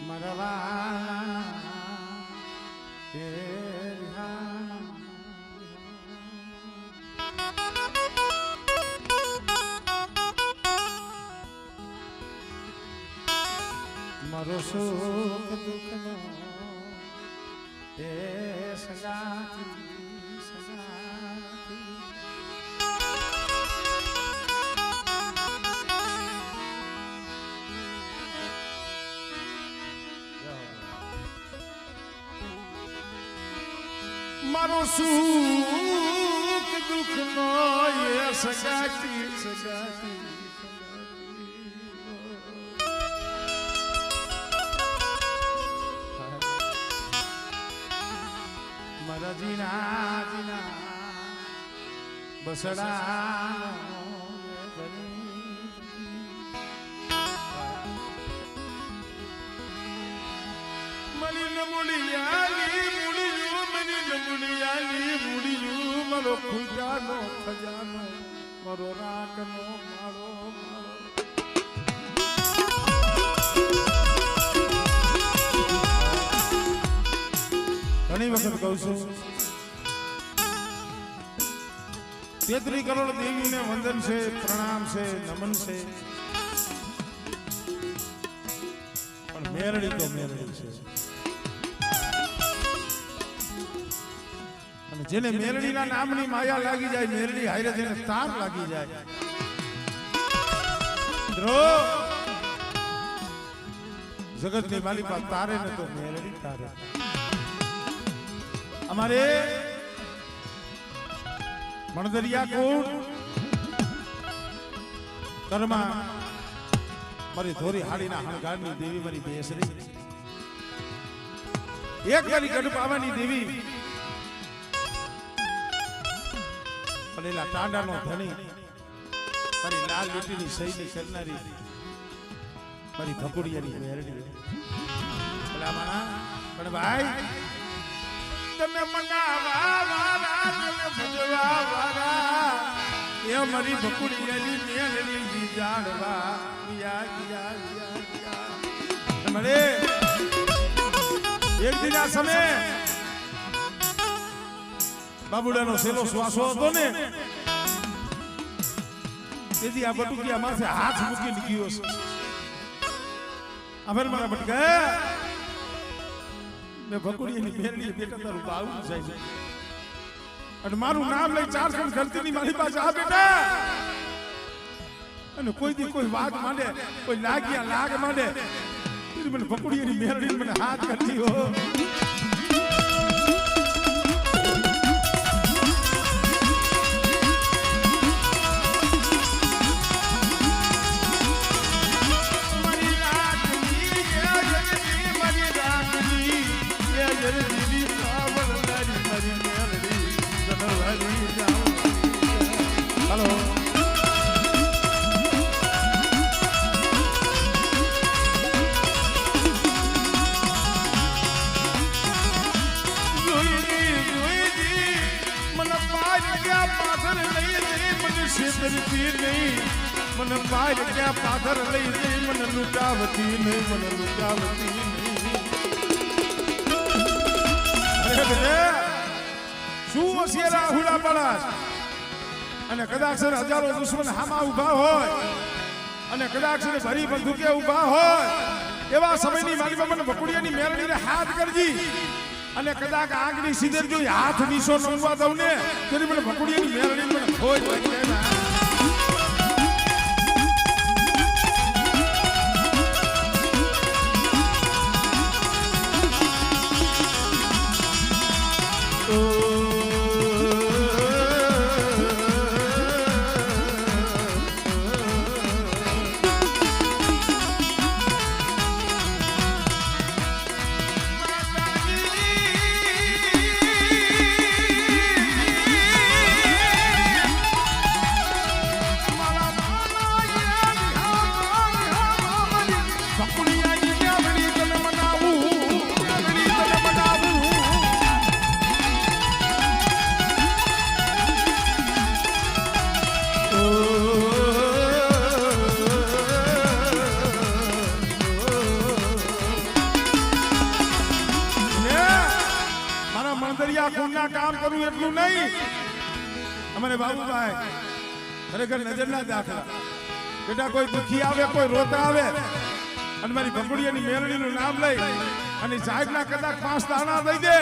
મરવા મારો સુખ દુઃખનો એ સગાથી સગાથી મારો સુખ દુઃખનો એ સગાથી સગાથી મારા જીના જીના બસડા મની નમુલિયાલી મુડિયું મની નમુલિયાલી મુડિયું મારો ખુજાનો ખજાનો મારો રાખનો મારો મારો ઘણી વખત કહું છું 33 કરોડ દેવીને વંદન છે, પ્રણામ છે, નમન છે, પણ મેરડી તો મેરડી છે. અને જેને મેરડીના નામની માયા લાગી જાય, મેરડી હારે જેને તાપ લાગી જાય, જગતની માલિકા તારે ને તો મેરડી તારે. અમારે મણદરિયા કોટ કર્મા મારી ધોરી હાડીના હણગારની દેવી મારી બેસરી, એક મારી ગઢપાવાની દેવી, પેલા ટાંડાનો ધણી મારી લાલ લીટીની સહીની કરનારી મારી ભકુડિયાની મેરડી. પેલા માણા પણ ભાઈ તમે મનાવા વાળા તમે ભજવા વાળા એ મારી ભકુડિયાની મેરડી જાણવા મળે. એક દિન આ સમય બાબુડાનો સેલો શ્વાસો હતો ને, તેથી આ બટુકિયા માથે હાથ મૂકીને ગયો છે. હવે મારા બટકા મેં ભકુડીની મેરડી બેટા તારું બાવું જાય અને મારું નામ લઈ 4 ધરતીની મારી પાસે આ બેટા. અને કોઈ દી કોઈ વાત માંડે, કોઈ લાગ્યા લાગ માંડે, મને ભકુડીની મેરડી મને હાથ કરતી હો. Hello. मन पार क्या पाथर लई गई मन लुटावती नहीं मन लुटावती नहीं. अरे बेटे શું હશે રાહુલા પડાસ અને કદાચ હજારો દુશ્મન હામા ઊભા હોય અને કદાચ ભરી બંદૂકે ઊભા હોય એવા સમયની મારી મને ભકુડિયાની મેરડીને હાથ કરજી અને કદાચ આગની સીધે જો હાથ નીસો નમવા દઉં ને તેની મને ભકુડિયાની મેરડી મને ખોઈ લાગી ના. આ ખૂનના કામ કરવું એટલું નહીં. અમારે બાબુભાઈ ખરેખર નજરના દાખલા. બેટા કોઈ દુખી આવે, કોઈ રોતા આવે અને મારી ભગુડિયાની મેરડીનું નામ લઈ અને સાહેબના કદાચ 5 દાણા દઈ દે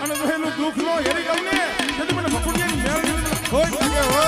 અને જો એનું દુઃખ નો હેરી ગયું ને તો મને ભગુડિયાની મેરડીનું ખોટ લાગે હો.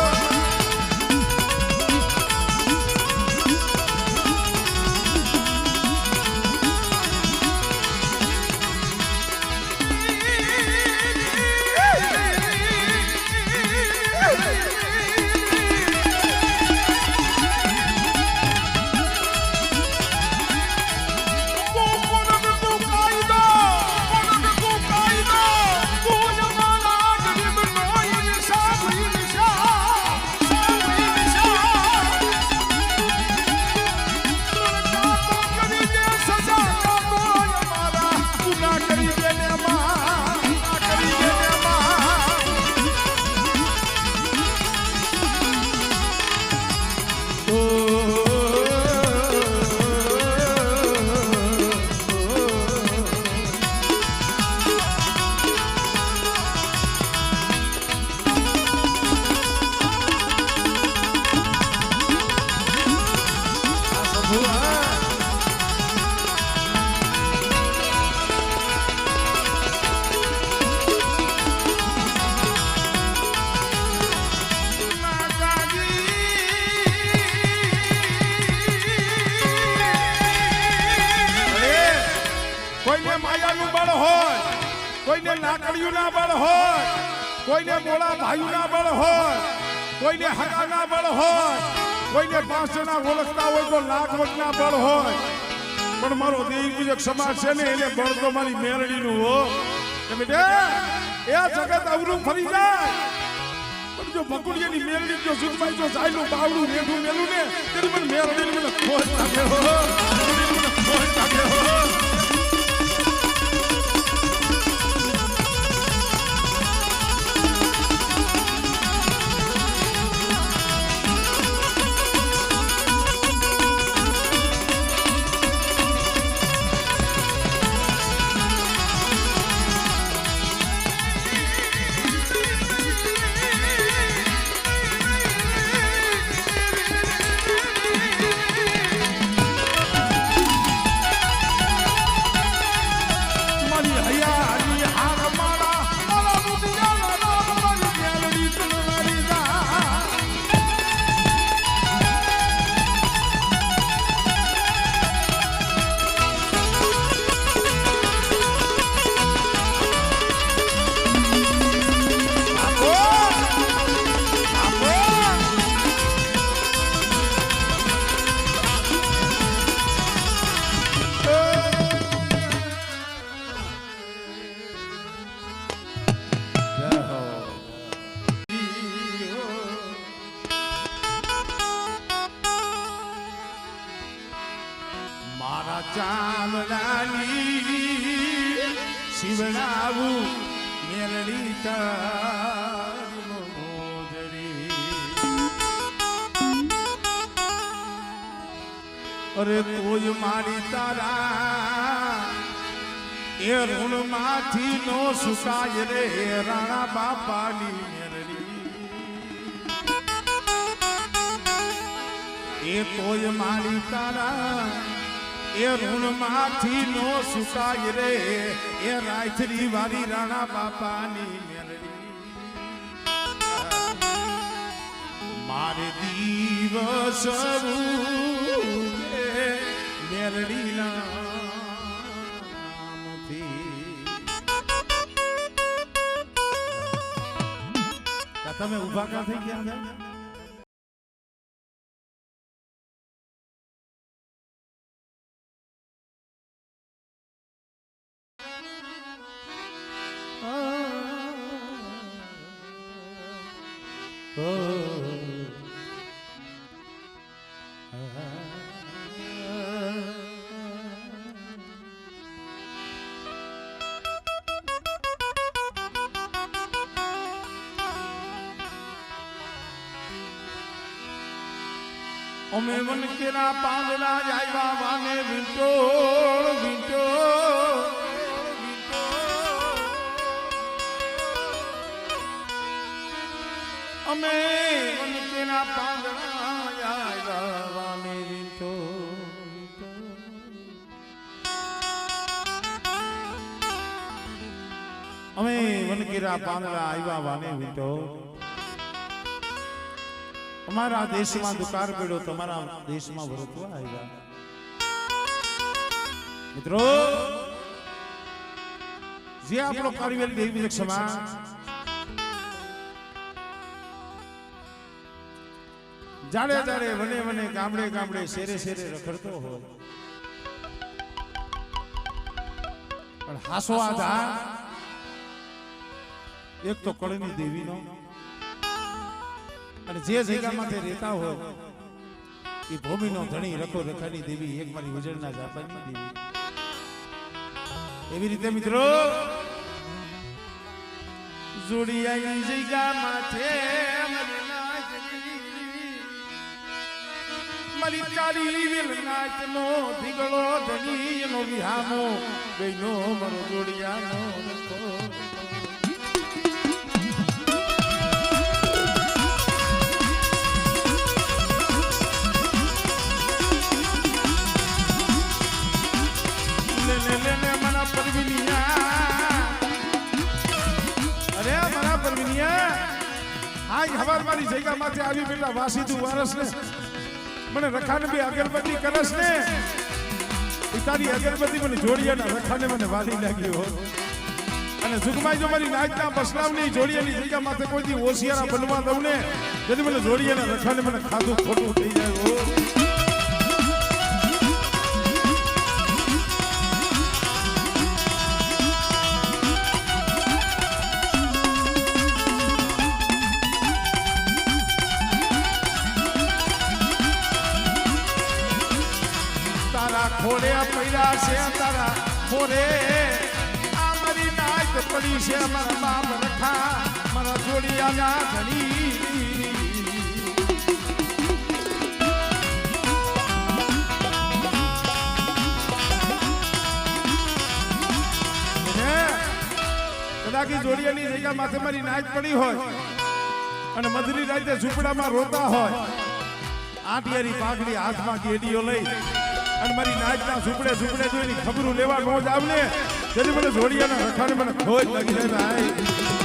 કોઈને માયાનું બળ હોય, કોઈને લાકડીઓના બળ હોય, કોઈને મોળા ભાઈઓના બળ હોય, કોઈને હકાના બળ હોય, કોઈને પાંચના ઓળખતા હોય તો લાખ વખના બળ હોય. પણ મારો દેવી પૂજક સમાજ છે ને એને બળ તો મારી મેરડીનું હો કે બેટા એ આ જગત અવરું ફરી જાય. પણ જો ભગુડિયાની મેરડી જો સુધમાઈ જો સાયલું બાવડું રેઢું મેલું ને તેની મને મેરડીને મને ખોટ લાગે હો, મને ખોટ લાગે હો. મારા ચામડાની શિવડાવું મેરડી તારી મોજડી. અરે તોય મારી તારા એ ઋણમાંથી નો સુકાય રે રાણા બાપાની મેરડી. એ તોય મારી તારા એ ઋણમાંથી નો સુકાય રે એ રાયથરી વાળી રાણા બાપાની મેરડી. મારે દિવસ મેરડી નામથી. તમે ઉભા કા થઈ ગયા? અમે વનકેરા પાંદડા આવ્યા વાને વિંટોળ વિંટોળ મન કીરા પાંદડા આવ્યા વાને વીટો અમારા દેશમાં દુકાર પડ્યો તમારા દેશમાં વરતવા આવ્યા મિત્રો જે આપણો કારવેલ દેવી સમાજ જાડે જાડે વને વને ગામડે ગામડે શેરે શેરે રખડતો હોય પણ હાસો આધાર એક તો કળની દેવીનો અને જે જગ્યામાં તે રહેતા હોય એ ભૂમિનો ધણી રખો રખાની દેવી એક મારી ઉજળના જાપાની દેવી એવી રીતે મિત્રો જોડિયાની જગ્યામાં છે મારી કાળી વેલનાથનો ધીગળો ધણીનો વિહામો બેનો મારો જોડિયાનો રખો હવાર મારી જગ્યા માંથી આવી પેલા વાસીદુ વારસ ને મને રખાને બે અગરબત્તી કરસ ને તારી અગરબત્તી મને જોડિયાના રખાને મને વાલી લાગી હો અને સુખમાઈ જો મારી નાચના બસલાવની જોડિયાની જગ્યા માથે કોઈ ઓશિયારા બનવા દઉં ને જેથી મને જોડિયાના રખાને મને ખાધું ખોટું થઈ જાય હો ખોડે પૈડા છે તારા ખોરે આ મારી નાચ પડી છે મારા બાપ રખા મારા જોડિયાના ધણી કદાચ જોડિયાની જગ્યા માથે મારી નાચ પડી હોય અને મધરી રાતે ઝૂંપડામાં રોતા હોય આટિયારી પાઘડી હાથમાં ગેડીઓ લઈ અને મારી નાચના ઝૂંપડે ઝૂંપડે જોઈને ખબરું લેવા નો જ આવને જેથી મને જોડિયાના રખાને મને ખોજ લાગી જાય ભાઈ